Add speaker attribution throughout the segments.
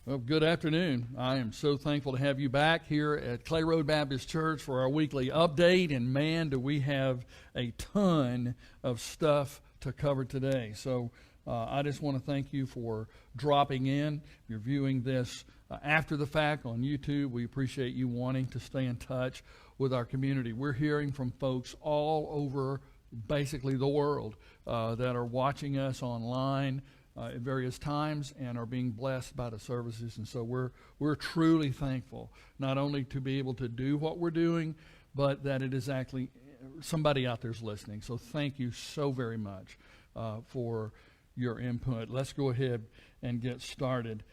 Speaker 1: Well, good afternoon. I am so thankful to have you back here at Clay Road Baptist Church for our weekly update. And man, do we have a ton of stuff to cover today. So I just want to thank you for dropping in. If you're viewing this after the fact on YouTube, we appreciate you wanting to stay in touch with our community. We're hearing from folks all over basically the world that are watching us online at various times and are being blessed by the services. And so we're truly thankful not only to be able to do what we're doing, but that it is actually somebody out there's listening. So thank you so very much for your input. Let's go ahead and get started.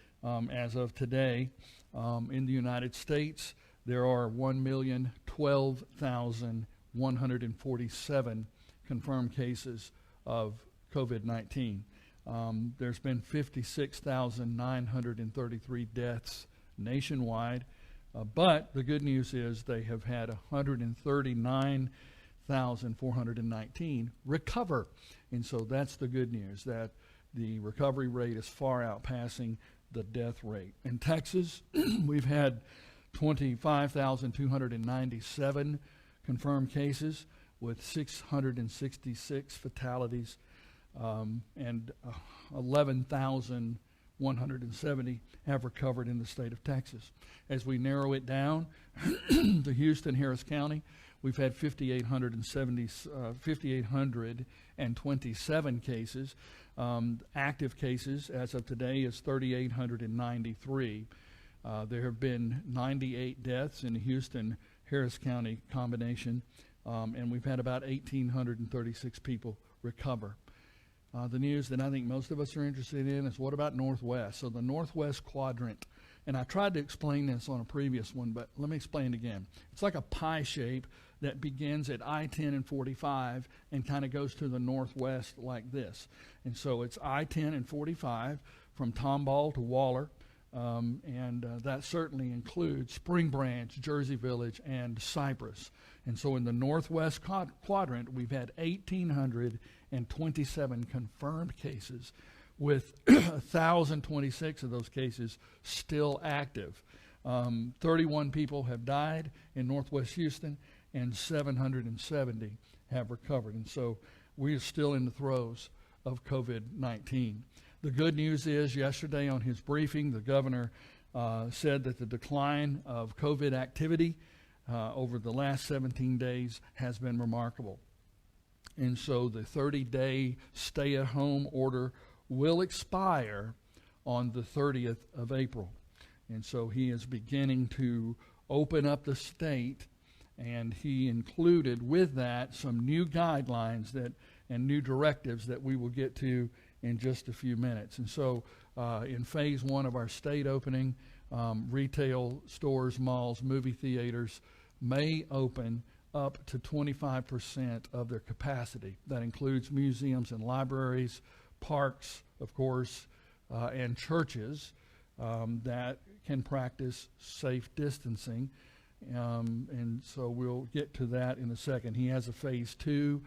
Speaker 1: As of today, in the United States, there are 1,012,147 confirmed cases of COVID-19. There's been 56,933 deaths nationwide, but the good news is they have had 139,419 recover. And so that's the good news, that the recovery rate is far outpassing the death rate. In Texas, we've had 25,297 confirmed cases with 666 fatalities. And 11,170 have recovered in the state of Texas. As we narrow it down to Houston, Harris County, we've had 5,827 cases. Active cases as of today is 3,893. There have been 98 deaths in the Houston-Harris County combination, and we've had about 1,836 people recover. The news that I think most of us are interested in is what about Northwest? So the Northwest quadrant, and I tried to explain this on a previous one, but let me explain it again. It's like a pie shape that begins at I-10 and 45 and kind of goes to the northwest like this. And so it's I-10 and 45 from Tomball to Waller, and that certainly includes Spring Branch, Jersey Village, and Cypress. And so in the Northwest quadrant, we've had 1,827 confirmed cases, with 1,026 of those cases still active. 31 people have died in Northwest Houston, and 770 have recovered. And so we are still in the throes of COVID-19. The good news is yesterday on his briefing, the governor said that the decline of COVID activity over the last 17 days has been remarkable. And so the 30-day stay-at-home order will expire on the 30th of April. And so he is beginning to open up the state, and he included with that some new guidelines and new directives that we will get to in just a few minutes. And so in phase one of our state opening, retail stores, malls, movie theaters may open up to 25% of their capacity. That includes museums and libraries, parks, of course, and churches that can practice safe distancing. And so we'll get to that in a second. He has a phase two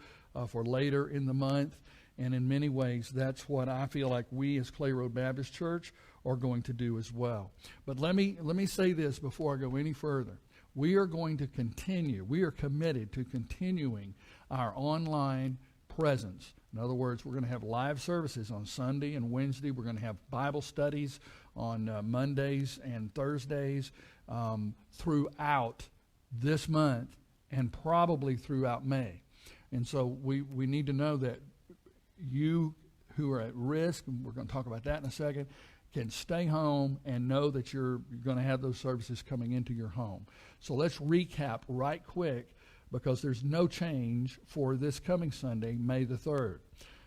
Speaker 1: for later in the month. And in many ways, that's what I feel like we as Clay Road Baptist Church are going to do as well. But let me say this before I go any further. We are going to continue. We are committed to continuing our online presence. In other words, we're going to have live services on Sunday and Wednesday. We're going to have Bible studies on Mondays and Thursdays throughout this month and probably throughout May. And so we need to know that you who are at risk, and we're going to talk about that in a second, can stay home and know that you're going to have those services coming into your home. So let's recap right quick, because there's no change for this coming Sunday, May the 3rd.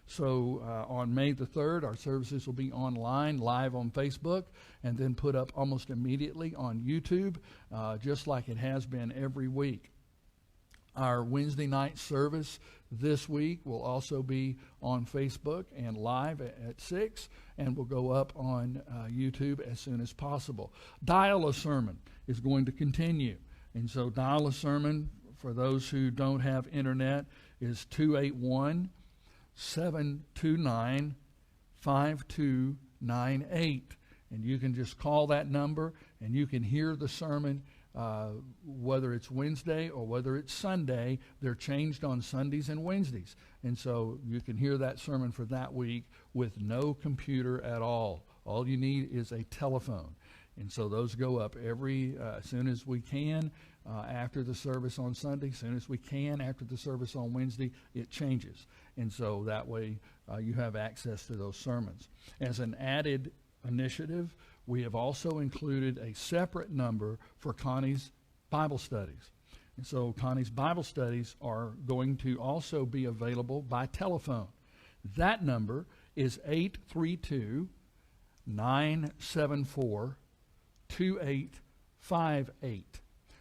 Speaker 1: So on May the 3rd, our services will be online, live on Facebook, and then put up almost immediately on YouTube, just like it has been every week. Our Wednesday night service this week will also be on Facebook and live at 6, and will go up on YouTube as soon as possible. Dial a Sermon is going to continue. And so Dial a Sermon, for those who don't have internet, is 281-729-5298. And you can just call that number, and you can hear the sermon, whether it's Wednesday or whether it's Sunday. They're changed on Sundays and Wednesdays. And so you can hear that sermon for that week with no computer at all. All you need is a telephone. And so those go up as soon as we can after the service on Sunday, as soon as we can after the service on Wednesday, it changes. And so that way you have access to those sermons. As an added initiative, we have also included a separate number for Connie's Bible studies. And so Connie's Bible studies are going to also be available by telephone. That number is 832-974-2858.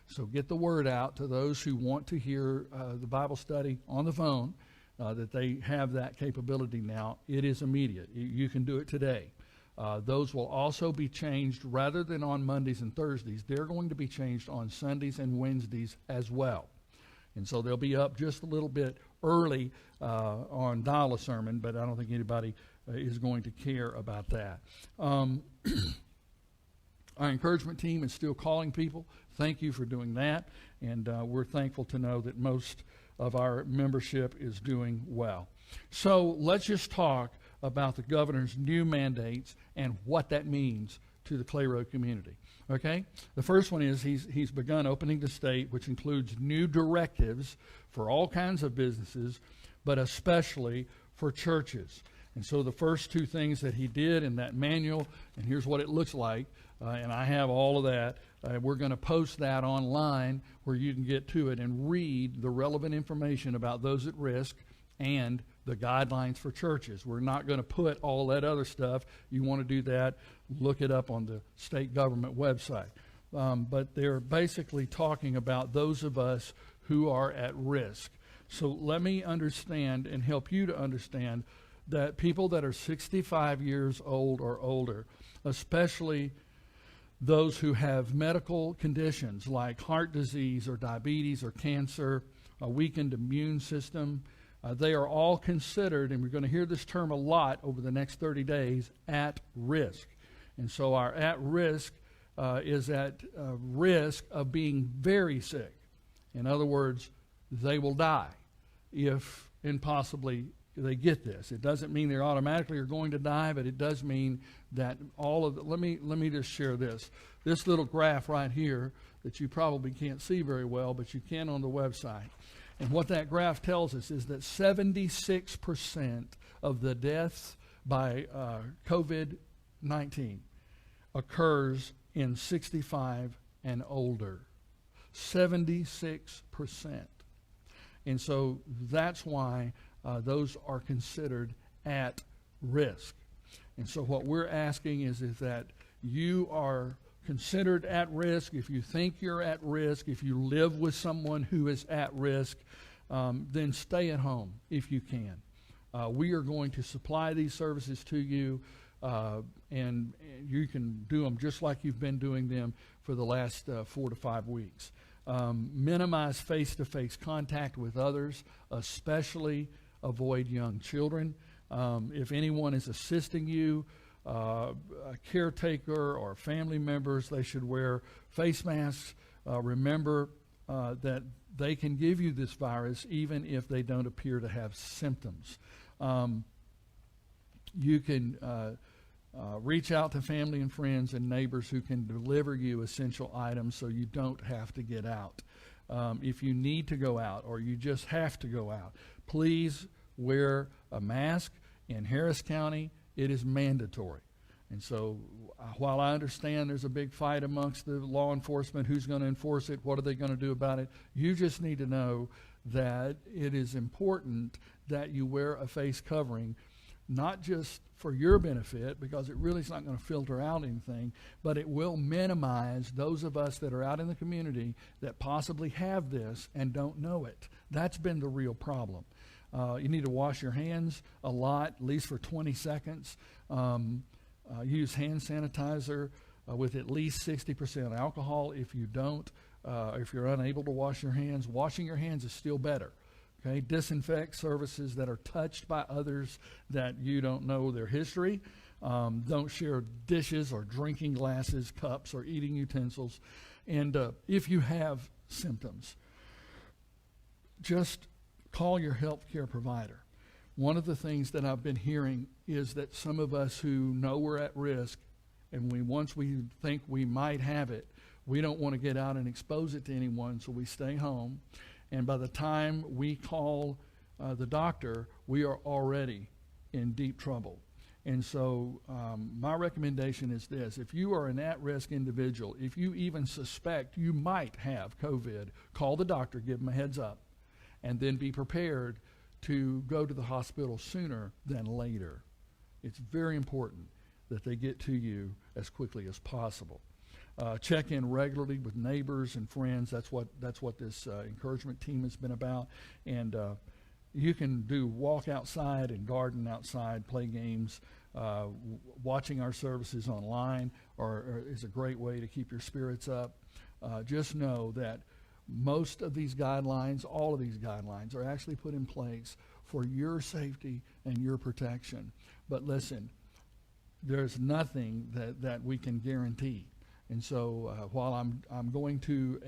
Speaker 1: So get the word out to those who want to hear the Bible study on the phone, that they have that capability now. It is immediate. You can do it today. Those will also be changed rather than on Mondays and Thursdays. They're going to be changed on Sundays and Wednesdays as well. And so they'll be up just a little bit early on Dial-A-Sermon, but I don't think anybody is going to care about that. Our encouragement team is still calling people. Thank you for doing that. And we're thankful to know that most of our membership is doing well. So let's just talk about the governor's new mandates and what that means to the Clay Road community. Okay? The first one is he's begun opening the state, which includes new directives for all kinds of businesses, but especially for churches. And so the first two things that he did in that manual, and here's what it looks like, and I have all of that. We're going to post that online where you can get to it and read the relevant information about those at risk and the guidelines for churches. We're not going to put all that other stuff. You want to do that, look it up on the state government website. But they're basically talking about those of us who are at risk. So let me understand and help you to understand that people that are 65 years old or older, especially those who have medical conditions like heart disease or diabetes or cancer, a weakened immune system, they are all considered, and we're going to hear this term a lot over the next 30 days, at risk. And so our at risk is at risk of being very sick. In other words, they will die if, and possibly, they get this. It doesn't mean they automatically are going to die, but it does mean that all of the, let me just share this. This little graph right here that you probably can't see very well, but you can on the website. And what that graph tells us is that 76% of the deaths by COVID-19 occurs in 65 and older. 76%. And so that's why those are considered at risk. And so what we're asking is that you are considered at risk. If you think you're at risk, if you live with someone who is at risk, then stay at home if you can. We are going to supply these services to you, and you can do them just like you've been doing them for the last 4 to 5 weeks. Minimize face-to-face contact with others, especially avoid young children. If anyone is assisting you, a caretaker or family members, they should wear face masks. Remember that they can give you this virus even if they don't appear to have symptoms. You can reach out to family and friends and neighbors who can deliver you essential items so you don't have to get out. If you need to go out or you just have to go out, please wear a mask. In Harris County, it is mandatory. And so while I understand there's a big fight amongst the law enforcement, who's going to enforce it, what are they going to do about it, you just need to know that it is important that you wear a face covering, not just for your benefit, because it really is not going to filter out anything, but it will minimize those of us that are out in the community that possibly have this and don't know it. That's been the real problem. You need to wash your hands a lot, at least for 20 seconds. Use hand sanitizer with at least 60% alcohol. If you don't, if you're unable to wash your hands, washing your hands is still better. Okay? Disinfect surfaces that are touched by others that you don't know their history. Don't share dishes or drinking glasses, cups, or eating utensils. And if you have symptoms, just call your health care provider. One of the things that I've been hearing is that some of us who know we're at risk, and once we think we might have it, we don't want to get out and expose it to anyone, so we stay home. And by the time we call the doctor, we are already in deep trouble. And so my recommendation is this: if you are an at-risk individual, if you even suspect you might have COVID, call the doctor, give them a heads up, and then be prepared to go to the hospital sooner than later. It's very important that they get to you as quickly as possible. Check in regularly with neighbors and friends. That's what this encouragement team has been about. And you can walk outside and garden outside, play games. Watching our services online is a great way to keep your spirits up. Just know that most of these guidelines, all of these guidelines, are actually put in place for your safety and your protection. But listen, there's nothing that we can guarantee. And so while I'm going to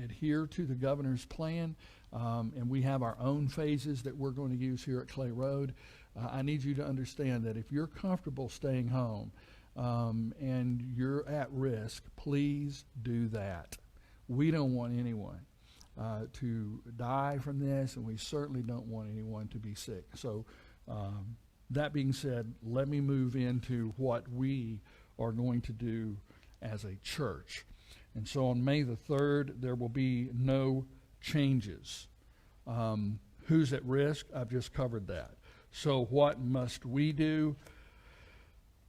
Speaker 1: adhere to the governor's plan, and we have our own phases that we're going to use here at Clay Road, I need you to understand that if you're comfortable staying home and you're at risk, please do that. We don't want anyone to die from this, and we certainly don't want anyone to be sick. So that being said, let me move into what we are going to do as a church. And so on May the 3rd, there will be no changes. Who's at risk? I've just covered that. So what must we do?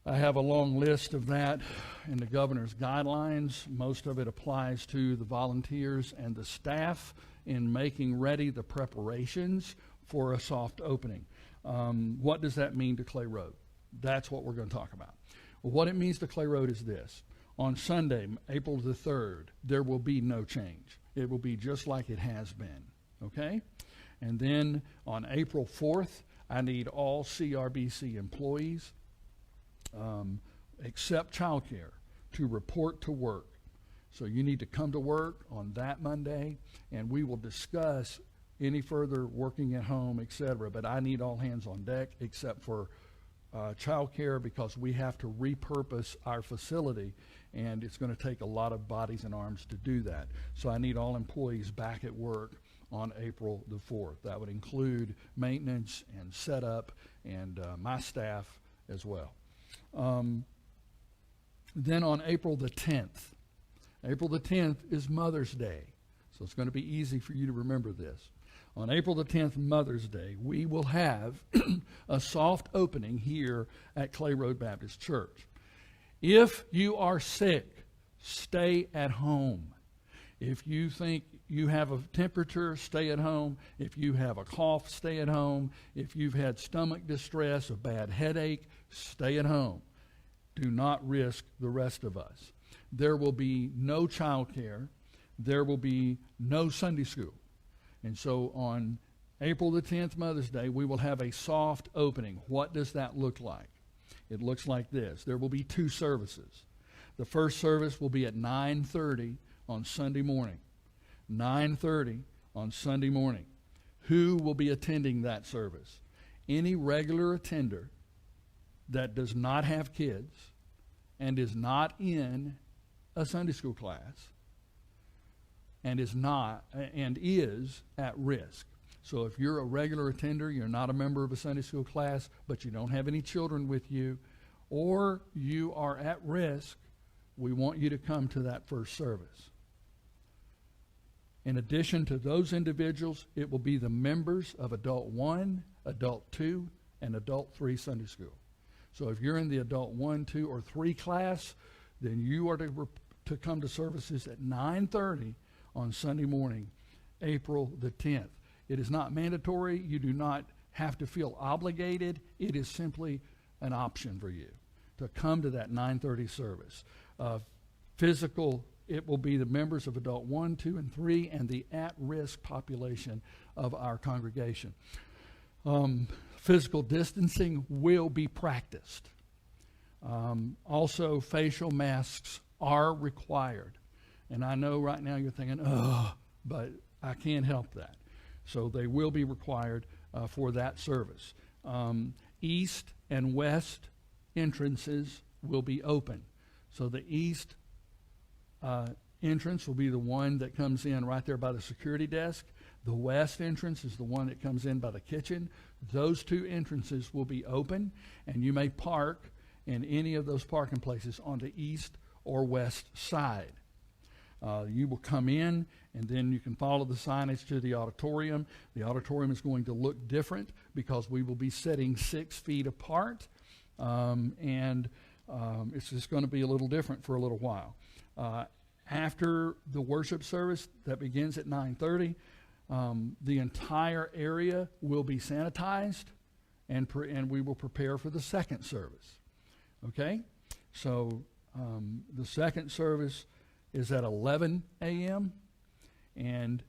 Speaker 1: I have a long list of that in the governor's guidelines. Most of it applies to the volunteers and the staff in making ready the preparations for a soft opening. What does that mean to Clay Road? That's what we're going to talk about. Well, what it means to Clay Road is this. On Sunday, April the 3rd, there will be no change. It will be just like it has been, okay? And then on April 4th, I need all CRBC employees, except childcare, to report to work. So you need to come to work on that Monday, and we will discuss any further working at home, etc. But I need all hands on deck except for childcare, because we have to repurpose our facility, and it's going to take a lot of bodies and arms to do that. So I need all employees back at work on April the 4th. That would include maintenance and setup and my staff as well. Then on April the 10th, April the 10th is Mother's Day. So it's going to be easy for you to remember this. On April the 10th, Mother's Day, we will have a soft opening here at Clay Road Baptist Church. If you are sick, stay at home. If you think you have a temperature, stay at home. If you have a cough, stay at home. If you've had stomach distress, a bad headache, stay at home. Do not risk the rest of us. There will be no child care. There will be no Sunday school. And so on April the 10th, Mother's Day, we will have a soft opening. What does that look like? It looks like this. There will be 2 services. The first service will be at 9:30 on Sunday morning. 9:30 on Sunday morning. Who will be attending that service? Any regular attender that does not have kids and is not in a Sunday school class and is at risk. So if you're a regular attender, you're not a member of a Sunday school class, but you don't have any children with you, or you are at risk, we want you to come to that first service. In addition to those individuals, it will be the members of Adult 1, Adult 2, and Adult 3 Sunday School. So if you're in the Adult 1, 2, or 3 class, then you are to come to services at 9:30 on Sunday morning, April the 10th. It is not mandatory. You do not have to feel obligated. It is simply an option for you to come to that 9:30 service. Physical, it will be the members of Adult 1, 2, and 3, and the at-risk population of our congregation. Physical distancing will be practiced. Also, facial masks are required. And I know right now you're thinking, oh, but I can't help that. So they will be required for that service. East and west entrances will be open. So the east entrance will be the one that comes in right there by the security desk. The west entrance is the one that comes in by the kitchen. Those two entrances will be open, and you may park in any of those parking places on the east or west side. You will come in, and then you can follow the signage to the auditorium. The auditorium is going to look different because we will be sitting 6 feet apart, and it's just going to be a little different for a little while. After the worship service that begins at 9:30, the entire area will be sanitized, and we will prepare for the second service. Okay? So the second service is at 11 a.m., and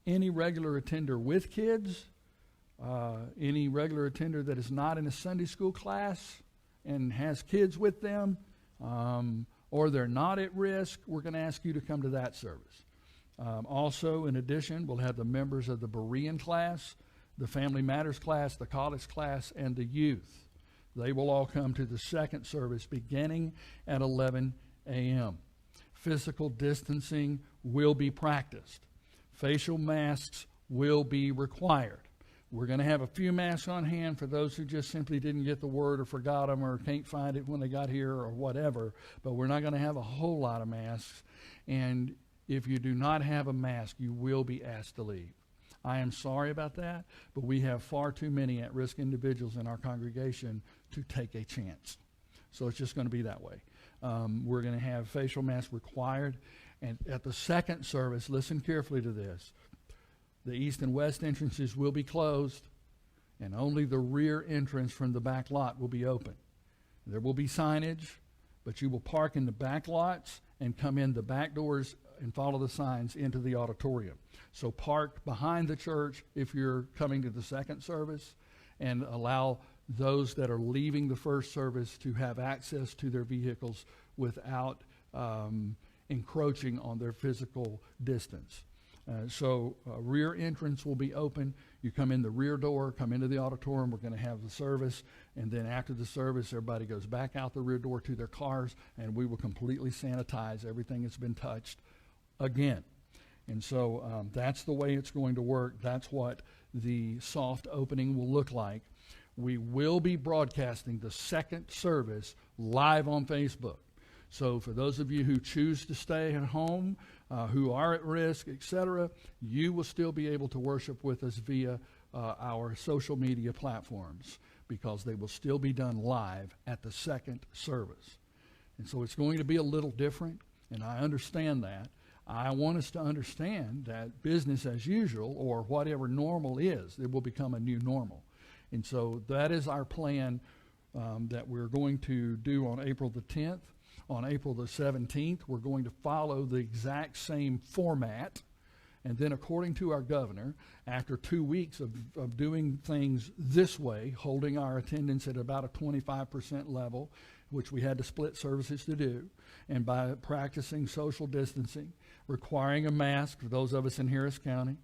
Speaker 1: any regular attender with kids, any regular attender that is not in a Sunday school class and has kids with them, or they're not at risk, we're going to ask you to come to that service. Also, in addition, we'll have the members of the Berean class, the Family Matters class, the college class, and the youth. They will all come to the second service beginning at 11 a.m. Physical distancing will be practiced. Facial masks will be required. We're going to have a few masks on hand for those who just simply didn't get the word or forgot them or can't find it when they got here or whatever, but we're not going to have a whole lot of masks. And if you do not have a mask, you will be asked to leave. I am sorry about that, but we have far too many at-risk individuals in our congregation to take a chance. So it's just going to be that way. We're going to have facial masks required. And at the second service, listen carefully to this. The east and west entrances will be closed, and only the rear entrance from the back lot will be open. There will be signage, but you will park in the back lots and come in the back doors and follow the signs into the auditorium. So park behind the church if you're coming to the second service, and allow those that are leaving the first service to have access to their vehicles without encroaching on their physical distance. So rear entrance will be open. You come in the rear door, come into the auditorium. We're going to have the service. And then after the service, everybody goes back out the rear door to their cars, and we will completely sanitize everything that's been touched again. And so that's the way it's going to work. That's what the soft opening will look like. We will be broadcasting the second service live on Facebook. So for those of you who choose to stay at home, who are at risk, etc., you will still be able to worship with us via our social media platforms, because they will still be done live at the second service. And so it's going to be a little different, and I understand that. I want us to understand that business as usual, or whatever normal is, it will become a new normal. And so that is our plan that we're going to do on April the 10th. On April the 17th, we're going to follow the exact same format. And then according to our governor, after 2 weeks of doing things this way, holding our attendance at about a 25% level, which we had to split services to do, and by practicing social distancing, requiring a mask for those of us in Harris County,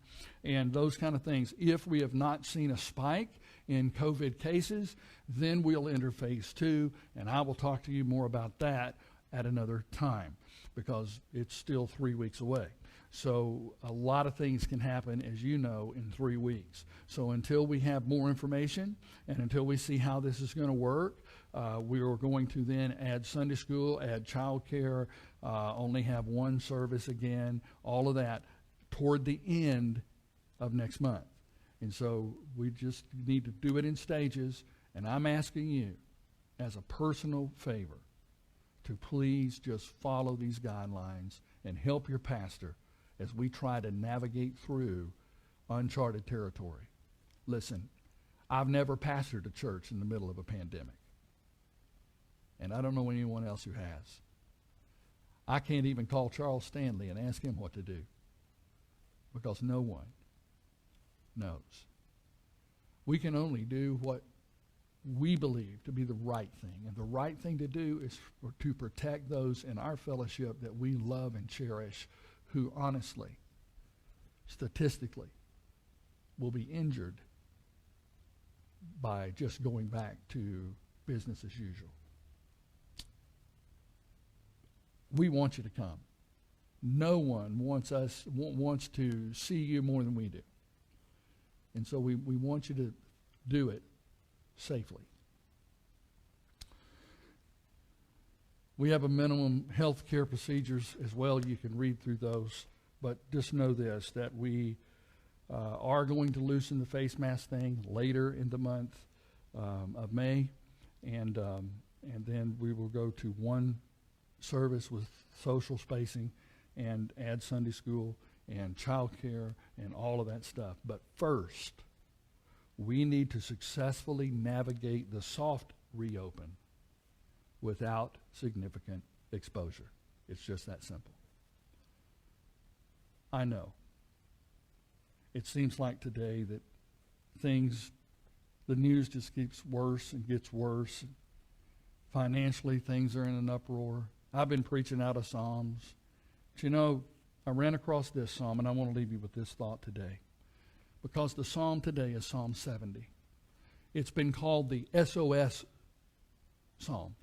Speaker 1: and those kind of things, if we have not seen a spike in COVID cases, then we'll enter phase 2, and I will talk to you more about that at another time, because it's still 3 weeks away. So a lot of things can happen, as you know, in 3 weeks. So until we have more information and until we see how this is going to work, we are going to then add Sunday school, add child care, only have one service again, all of that toward the end of next month. And so we just need to do it in stages, and I'm asking you as a personal favor to please just follow these guidelines and help your pastor as we try to navigate through uncharted territory. Listen, I've never pastored a church in the middle of a pandemic, and I don't know anyone else who has. I can't even call Charles Stanley and ask him what to do, because no one knows. We can only do what we believe to be the right thing. And the right thing to do is to protect those in our fellowship that we love and cherish who honestly, statistically, will be injured by just going back to business as usual. We want you to come. No one wants to see you more than we do. And so we want you to do it safely. We have a minimum health care procedures as well. You can read through those. But just know this, that we are going to loosen the face mask thing later in the month of May. And then we will go to one service with social spacing and add Sunday school and child care and all of that stuff. But first, we need to successfully navigate the soft reopen without significant exposure. It's just that simple. I know. It seems like today that the news just keeps worse and gets worse. Financially, things are in an uproar. I've been preaching out of Psalms. But you know, I ran across this psalm, and I want to leave you with this thought today. Because the psalm today is Psalm 70. It's been called the SOS psalm.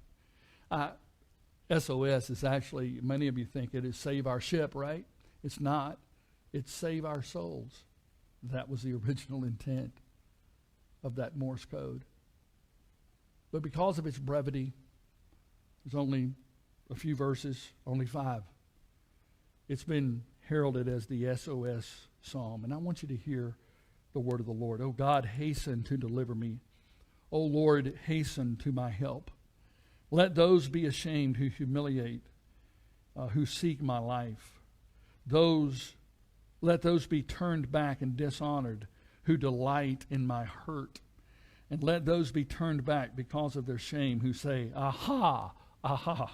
Speaker 1: SOS is actually, many of you think it is save our ship, right? It's not. It's save our souls. That was the original intent of that Morse code. But because of its brevity, there's only a few verses, only 5. It's been heralded as the SOS psalm. And I want you to hear the word of the Lord. Oh God, hasten to deliver me. Oh Lord, hasten to my help. Let those be ashamed who humiliate, who seek my life. Let those be turned back and dishonored who delight in my hurt. And let those be turned back because of their shame who say, aha, aha.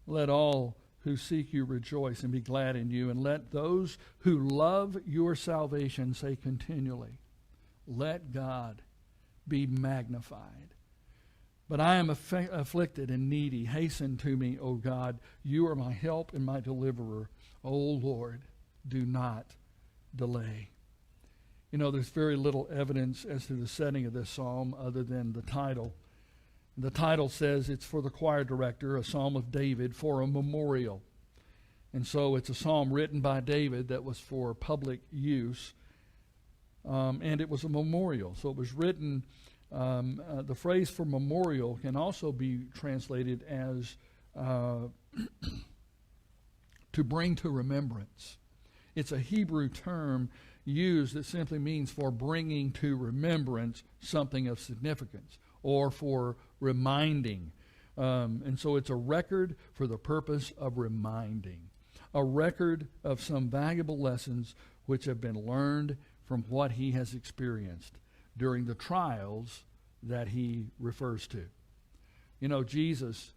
Speaker 1: Let all who seek you rejoice and be glad in you. And let those who love your salvation say continually, let God be magnified. But I am afflicted and needy. Hasten to me, O God. You are my help and my deliverer. O Lord, do not delay. You know, there's very little evidence as to the setting of this psalm other than the title. The title says it's for the choir director, a psalm of David for a memorial. And so it's a psalm written by David that was for public use. And it was a memorial. So it was written, the phrase for memorial can also be translated as to bring to remembrance. It's a Hebrew term used that simply means for bringing to remembrance something of significance or for reminding. And so it's a record for the purpose of reminding, a record of some valuable lessons which have been learned from what he has experienced during the trials that he refers to. You know, Jesus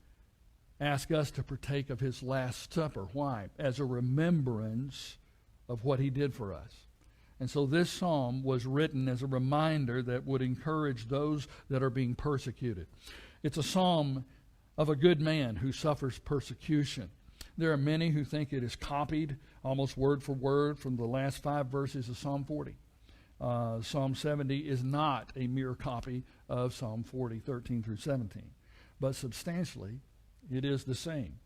Speaker 1: asked us to partake of his Last Supper. Why? As a remembrance of what he did for us. And so this psalm was written as a reminder that would encourage those that are being persecuted. It's a psalm of a good man who suffers persecution. There are many who think it is copied almost word for word from the last 5 verses of Psalm 40. Psalm 70 is not a mere copy of Psalm 40, 13 through 17. But substantially, it is the same.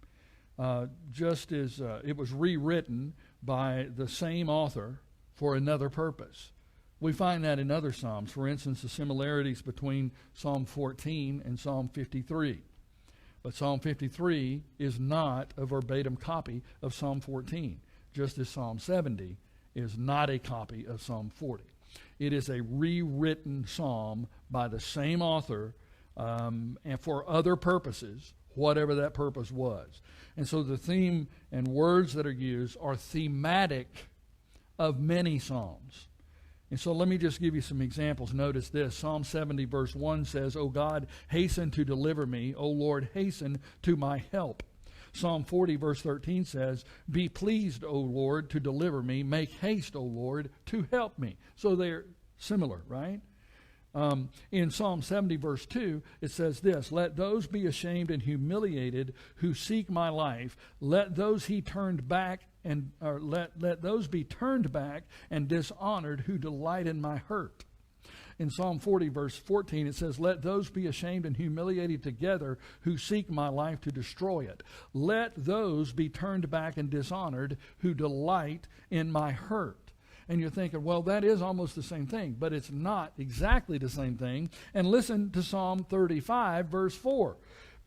Speaker 1: Just as it was rewritten by the same author for another purpose. We find that in other Psalms. For instance, the similarities between Psalm 14 and Psalm 53. But Psalm 53 is not a verbatim copy of Psalm 14, just as Psalm 70 is not a copy of Psalm 40. It is a rewritten psalm by the same author and for other purposes, whatever that purpose was. And so the theme and words that are used are thematic of many psalms. And so let me just give you some examples. Notice this. Psalm 70 verse 1 says, O God, hasten to deliver me. O Lord, hasten to my help. Psalm 40 verse 13 says, Be pleased, O Lord, to deliver me. Make haste, O Lord, to help me. So they're similar, right? In Psalm 70, verse 2, it says this: "Let those be ashamed and humiliated who seek my life. Let those he turned back and or let those be turned back and dishonored who delight in my hurt." In Psalm 40, verse 14, it says, "Let those be ashamed and humiliated together who seek my life to destroy it. Let those be turned back and dishonored who delight in my hurt." And you're thinking, well, that is almost the same thing, but it's not exactly the same thing. And listen to Psalm 35, verse 4.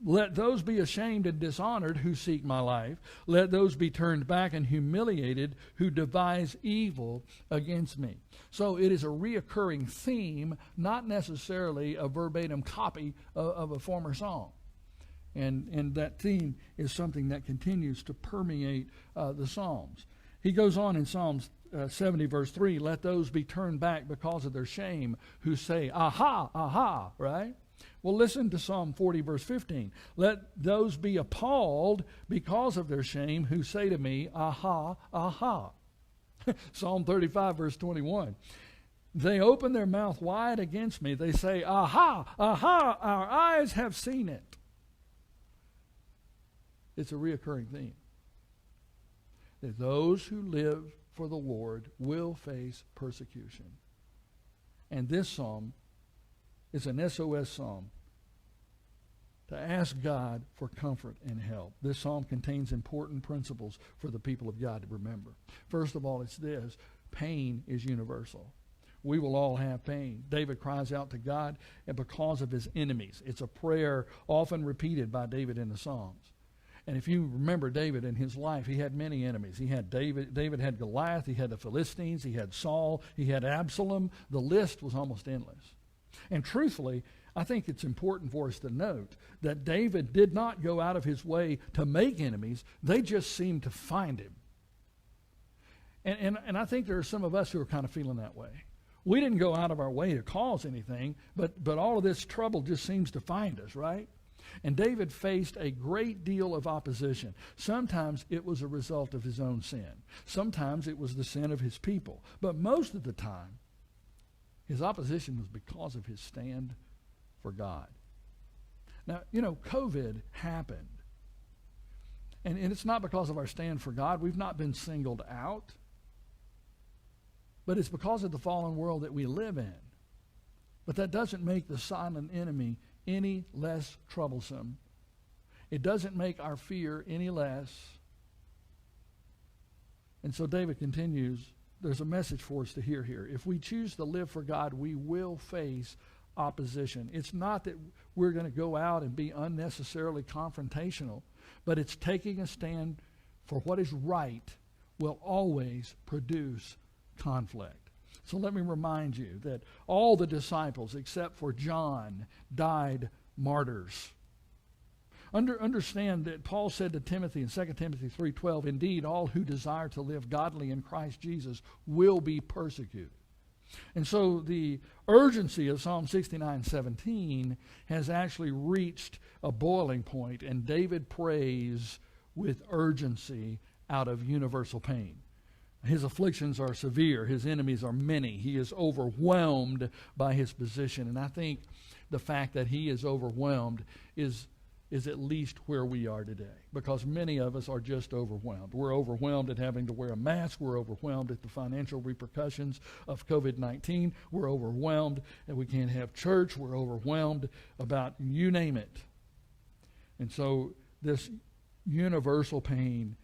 Speaker 1: "Let those be ashamed and dishonored who seek my life. Let those be turned back and humiliated who devise evil against me." So it is a reoccurring theme, not necessarily a verbatim copy of a former psalm. And that theme is something that continues to permeate the Psalms. He goes on in Psalms 70, verse 3, "Let those be turned back because of their shame who say, aha, aha," right? Well, listen to Psalm 40, verse 15. "Let those be appalled because of their shame who say to me, aha, aha." Psalm 35, verse 21. "They open their mouth wide against me. They say, aha, aha, our eyes have seen it." It's a reoccurring theme. That those who live for the Lord will face persecution. And this psalm is an SOS psalm to ask God for comfort and help. This psalm contains important principles for the people of God to remember. First of all, it's this: pain is universal. We will all have pain. David cries out to God and because of his enemies. It's a prayer often repeated by David in the Psalms. And if you remember David in his life, he had many enemies. He had David had Goliath, he had the Philistines, he had Saul, he had Absalom. The list was almost endless. And truthfully, I think it's important for us to note that David did not go out of his way to make enemies. They just seemed to find him. And I think there are some of us who are kind of feeling that way. We didn't go out of our way to cause anything, but all of this trouble just seems to find us, right? And David faced a great deal of opposition. Sometimes it was a result of his own sin. Sometimes it was the sin of his people. But most of the time, his opposition was because of his stand for God. Now, COVID happened. And it's not because of our stand for God. We've not been singled out. But it's because of the fallen world that we live in. But that doesn't make the silent enemy any less troublesome. It doesn't make our fear any less. And so David continues, there's a message for us to hear here. If we choose to live for God, we will face opposition. It's not that we're going to go out and be unnecessarily confrontational, but it's taking a stand for what is right will always produce conflict. So let me remind you that all the disciples, except for John, died martyrs. Understand that Paul said to Timothy in 2 Timothy 3:12, "Indeed, all who desire to live godly in Christ Jesus will be persecuted." And so the urgency of Psalm 69:17 has actually reached a boiling point, and David prays with urgency out of universal pain. His afflictions are severe. His enemies are many. He is overwhelmed by his position. And I think the fact that he is overwhelmed is at least where we are today, because many of us are just overwhelmed. We're overwhelmed at having to wear a mask. We're overwhelmed at the financial repercussions of COVID-19. We're overwhelmed that we can't have church. We're overwhelmed about you name it. And so this universal pain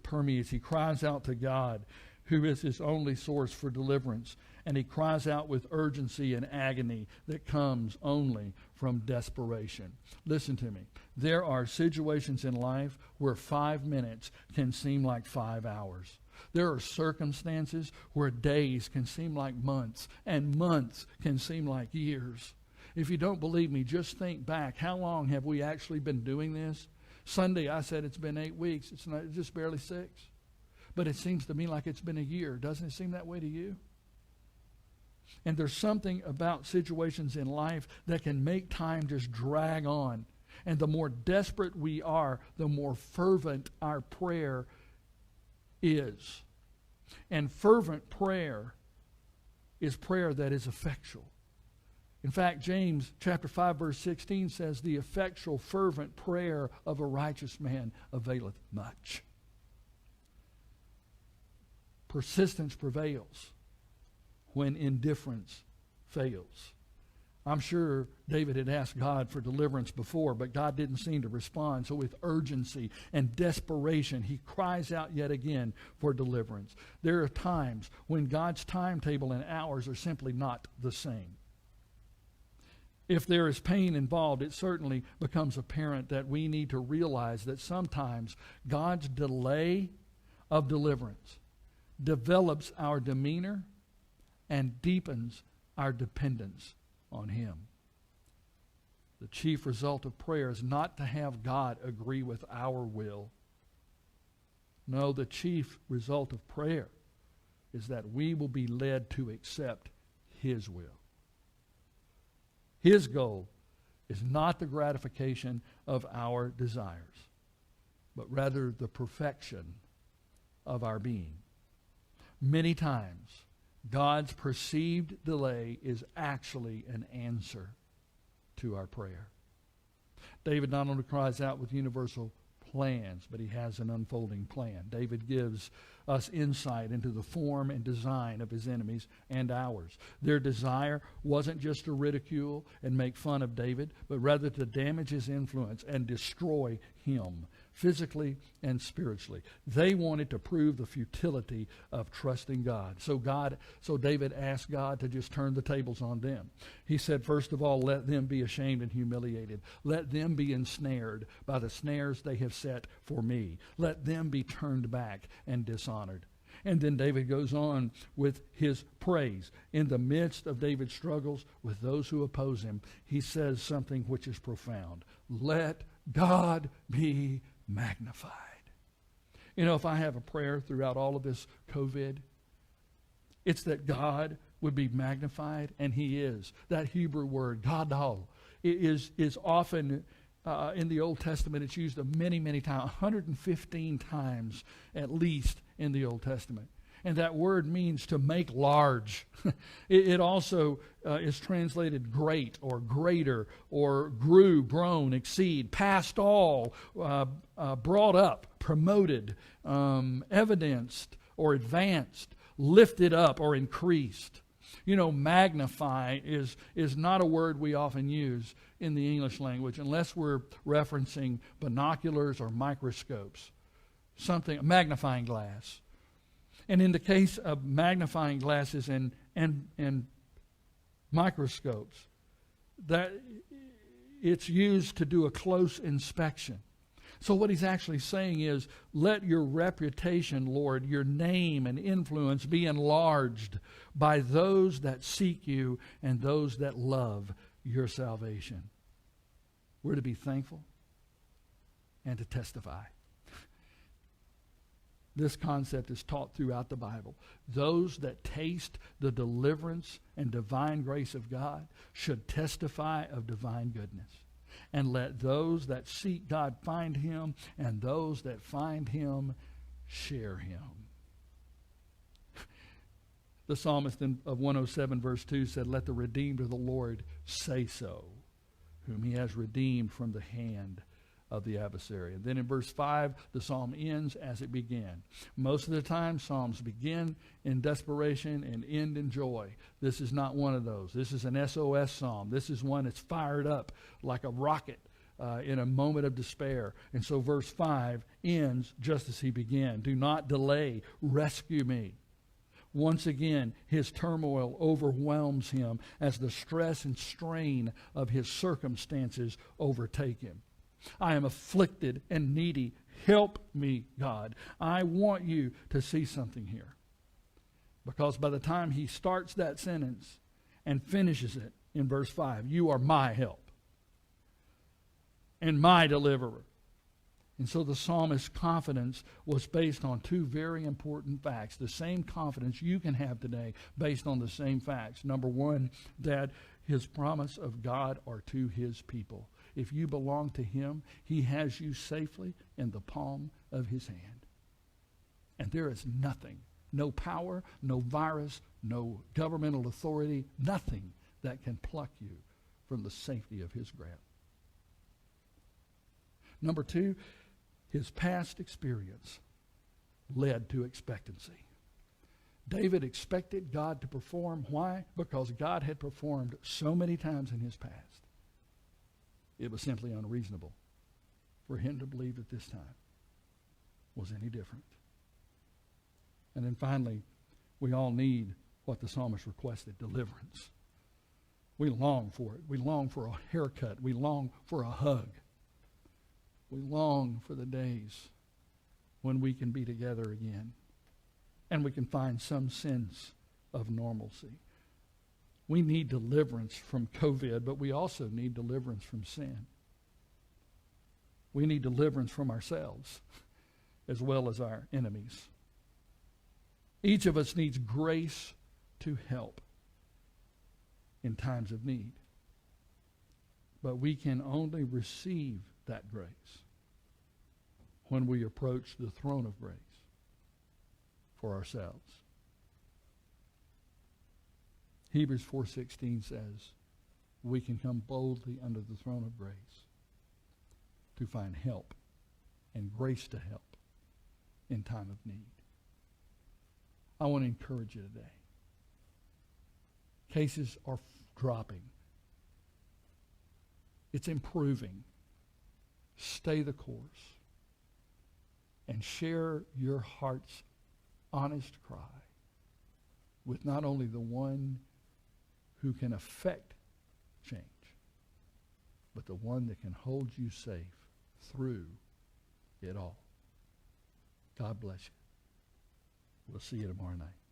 Speaker 1: permeates. He cries out to God, who is his only source for deliverance. And he cries out with urgency and agony that comes only from desperation. Listen to me. There are situations in life where 5 minutes can seem like 5 hours. There are circumstances where days can seem like months, and months can seem like years. If you don't believe me, just think back. How long have we actually been doing this? Sunday, I said it's been 8 weeks. It's just barely 6. But it seems to me like it's been a year. Doesn't it seem that way to you? And there's something about situations in life that can make time just drag on. And the more desperate we are, the more fervent our prayer is. And fervent prayer is prayer that is effectual. In fact, James chapter 5, verse 16 says, the effectual, fervent prayer of a righteous man availeth much. Persistence prevails when indifference fails. I'm sure David had asked God for deliverance before, but God didn't seem to respond. So with urgency and desperation, he cries out yet again for deliverance. There are times when God's timetable and hours are simply not the same. If there is pain involved, it certainly becomes apparent that we need to realize that sometimes God's delay of deliverance develops our demeanor and deepens our dependence on him. The chief result of prayer is not to have God agree with our will. No, the chief result of prayer is that we will be led to accept his will. His goal is not the gratification of our desires, but rather the perfection of our being. Many times, God's perceived delay is actually an answer to our prayer. David not only cries out with universal plans, but he has an unfolding plan. David gives us insight into the form and design of his enemies and ours. Their desire wasn't just to ridicule and make fun of David, but rather to damage his influence and destroy him, physically and spiritually. They wanted to prove the futility of trusting God. So David asked God to just turn the tables on them. He said, first of all, let them be ashamed and humiliated. Let them be ensnared by the snares they have set for me. Let them be turned back and dishonored. And then David goes on with his praise. In the midst of David's struggles with those who oppose him, he says something which is profound. Let God be magnified. You know, if I have a prayer throughout all of this COVID, it's that God would be magnified, and he is. That Hebrew word, gadol, is often in the Old Testament. It's used many, many times, 115 times at least in the Old Testament. And that word means to make large. It also is translated great or greater or grew, grown, exceed, past all, brought up, promoted, evidenced or advanced, lifted up or increased. You know, magnify is not a word we often use in the English language unless we're referencing binoculars or microscopes, something, a magnifying glass. And in the case of magnifying glasses and microscopes, that it's used to do a close inspection. So what he's actually saying is, let your reputation, Lord, your name and influence be enlarged by those that seek you and those that love your salvation. We're to be thankful and to testify. This concept is taught throughout the Bible. Those that taste the deliverance and divine grace of God should testify of divine goodness. And let those that seek God find him, and those that find him share him. The psalmist of 107 verse 2 said, let the redeemed of the Lord say so, whom he has redeemed from the hand of the adversary. And then in verse 5, the psalm ends as it began. Most of the time, psalms begin in desperation and end in joy. This is not one of those. This is an SOS psalm. This is one that's fired up like a rocket in a moment of despair. And so verse 5 ends just as he began. Do not delay. Rescue me. Once again, his turmoil overwhelms him as the stress and strain of his circumstances overtake him. I am afflicted and needy. Help me, God. I want you to see something here. Because by the time he starts that sentence and finishes it in verse 5, you are my help and my deliverer. And so the psalmist's confidence was based on two very important facts. The same confidence you can have today based on the same facts. Number one, that his promise of God are to his people. If you belong to him, he has you safely in the palm of his hand. And there is nothing, no power, no virus, no governmental authority, nothing that can pluck you from the safety of his grasp. Number two, his past experience led to expectancy. David expected God to perform. Why? Because God had performed so many times in his past. It was simply unreasonable for him to believe that this time was any different. And then finally, we all need what the psalmist requested, deliverance. We long for it. We long for a haircut. We long for a hug. We long for the days when we can be together again and we can find some sense of normalcy. We need deliverance from COVID, but we also need deliverance from sin. We need deliverance from ourselves as well as our enemies. Each of us needs grace to help in times of need. But we can only receive that grace when we approach the throne of grace for ourselves. Hebrews 4:16 says, we can come boldly under the throne of grace to find help and grace to help in time of need. I want to encourage you today. Cases are dropping. It's improving. Stay the course and share your heart's honest cry with not only the one who can affect change, but the one that can hold you safe through it all. God bless you. We'll see you tomorrow night.